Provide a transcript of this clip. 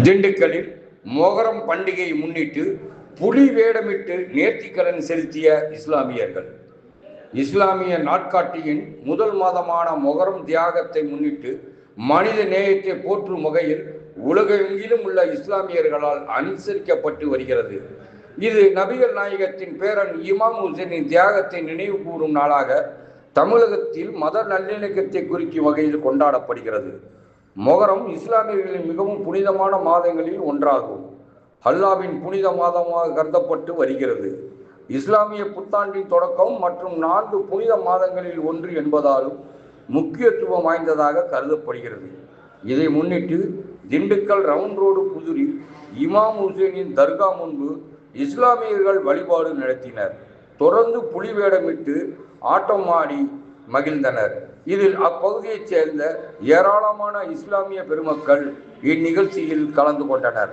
திண்டுக்கல்லில் மொகரம் பண்டிகையை முன்னிட்டு புலி வேடமிட்டு நேர்த்திக்கடன் செலுத்திய இஸ்லாமியர்கள். இஸ்லாமிய நாட்காட்டியின் முதல் மாதமான மொகரம் தியாகத்தை முன்னிட்டு மனித நேயத்தை போற்றும் வகையில் உலகெங்கிலும் உள்ள இஸ்லாமியர்களால் அனுசரிக்கப்பட்டு வருகிறது. இது நபிகள் நாயகத்தின் பேரன் இமாம் ஹுசைனின் தியாகத்தை நினைவு கூறும் நாளாக தமிழகத்தில் மத நல்லிணக்கத்தை குறிக்கும் வகையில் கொண்டாடப்படுகிறது. மொகரம் இஸ்லாமியர்களின் மிகவும் புனிதமான மாதங்களில் ஒன்றாகும். அல்லாவின் புனித மாதமாக கருதப்பட்டு வருகிறது. இஸ்லாமிய புத்தாண்டின் தொடக்கம் மற்றும் 4 புனித மாதங்களில் ஒன்று என்பதாலும் முக்கியத்துவம் வாய்ந்ததாக கருதப்படுகிறது. இதை முன்னிட்டு திண்டுக்கல் ரவுண்ட் ரோடு புதூரில் இமாம் ஹுசைனின் தர்கா முன்பு இஸ்லாமியர்கள் வழிபாடு நடத்தினர். தொடர்ந்து புலி வேடமிட்டு ஆட்டம் ஆடி மகிழ்ந்தனர். இதில் அப்பகுதியைச் சேர்ந்த ஏராளமான இஸ்லாமிய பெருமக்கள் இந்நிகழ்ச்சியில் கலந்து கொண்டனர்.